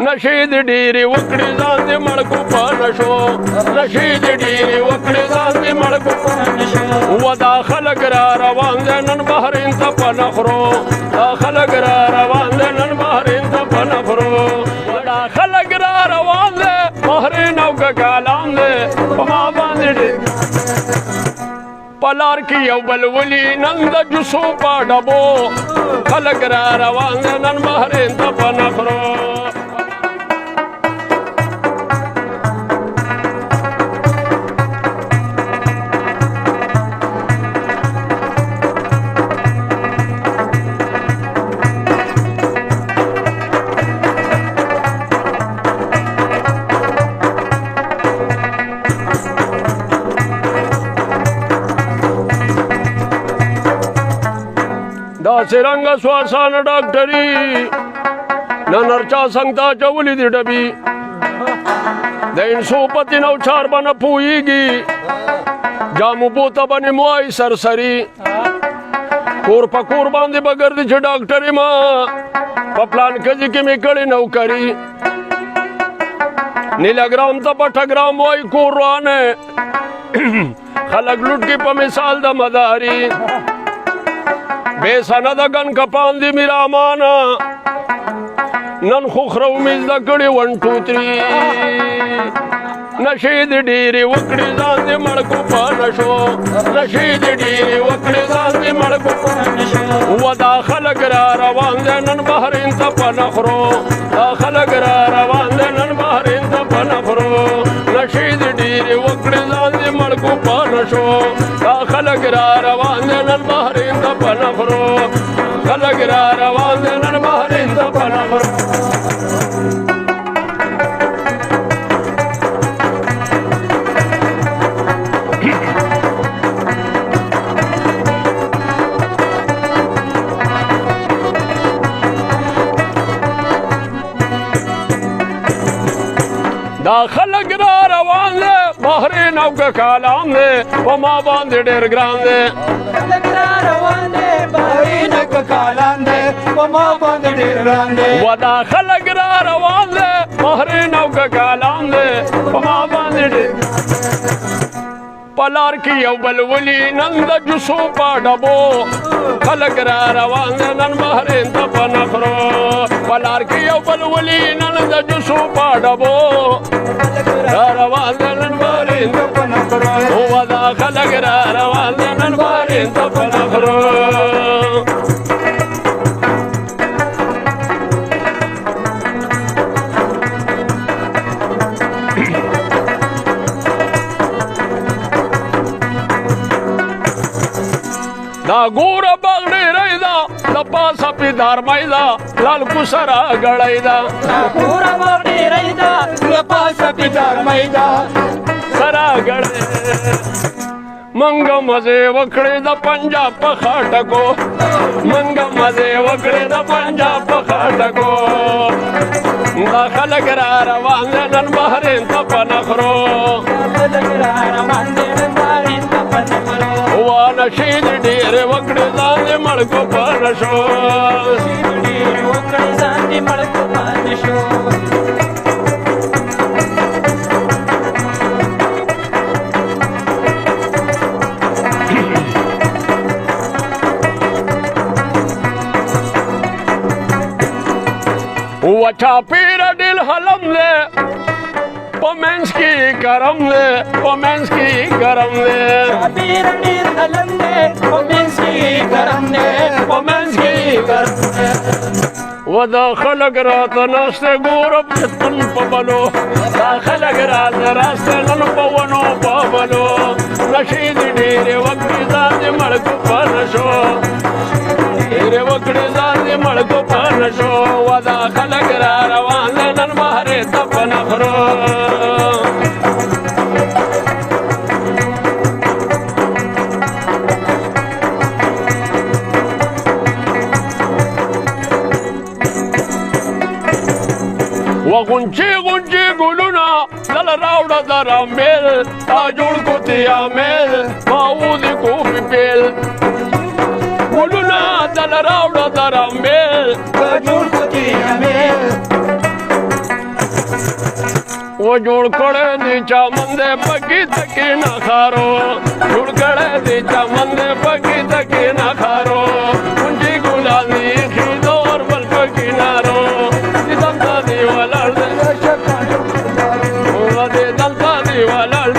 نشید ډیری وکړي ځان دې مړکو په نشو نشید ډیری وکړي ځان دې مړکو په نشو و دا خلک را روان دي نن بحرین ته په نخرو دا خلک را روان دي نن بحرین ته په نخرو و دا خلک را روان دي بحرین او ګالان دي په ما باندې پلار کې یو بل ولي نن د جوسو په ډبو خلک را روان دي نن بحرین ته په نخرو څرنګه سوارسان ډاکټري نن هرچا څنګ ته اچولي دي ډبي د انسو پتي نو چار به نه پوهېږي جامو بوته به نیموایي سرسري کور په کور باندې به ګرځي چې ډاکټري ما په پلان کجي کې مې کړې نوکري نیلاګرام ته به ټګرام وایي کور روانه خلک لوټ کې په مثال د مداري بے سند گن کپان دی میرا مانا نن خوخرو میز دا کڑی 1 2 3 نشید ډیری وکړي ځان دې مړکو په نشو نشید ډیری وکړي ځان دې مړکو په نشو و دا خلک را روان دي نن بحرین ته په نخرو دا خلک را روان دي نن بحرین ته په نخرو نشید ډیری وکړي ځان دې مړکو په نشو دا خلک را روان دي نن بحرین ته په نخرو خلک را روان دي نن بحرین ته په نخرو دا خلک را روان دي بحرین او کالام دي په ما باندې ډېر ګران دي خلک را روان دي بحرین او کالام دي په ما باندې ډېر ګران دي و دا خلک را روان دي بحرین او کالام دي په ما باندې ډېر پلار کې یو بل ولي نن د جوسو په ډبو خلک را روان دي نن بحرین ته په نخرو پلار کې یو بل ولي نن د جوسو په ډبو را روان دي نن بحرین ته په نخرو و دا خلک را روان دي نن بحرین ته په نخرو دا ګوره بغړې رایدا د پاسه پیدار مایدا لال کو سرا غړایدا ګوره بغړې رایدا د پاسه پیدار مایدا سرا غړې منګ مزه وکړې د پنجاب په خاټکو منګ مزه وکړې د پنجاب په خاټکو دا خلک را روان دي نن بحرین ته په نخرو خلک را روان دي نن بحرین ته په نخرو نشید ډیرې وکړي ځان دې مړکو په نشو ډیرې وکړي ځان دې مړکو په نشو وچا پیر ډیل حلم دې په منځ کې ګرم دې په منځ کې ګرم دې پیر ډیر حلم دې په منځ کې ګرم دې په منځ کې ګرم دې و دا خلک راته ناسته ګوره پتن په بلو دا خلک راته ناسته نن په ونو په بلو نشید ډیرې وکړي ځان دې مړکو په نشو ډیرې وکړي ځان دې مړکو په نشو و دا خلک را روان دي نن بحرین ته په نخرو غونچې غونچې ګلونه دل راوړه درامل تا جوړ کو تیامل ماودي کو پیل ګلونه دل راوړه درامل تا جوړ کو تیامل و جوړ کړه دي چمن دې پکې تکي نه خارو جوړ کړه دي چمن دې پکې تکي نه خارو کنجي ګلان دي خيدور بل پکې نارو دې دلته دی ولړ دې دلته دی ولړ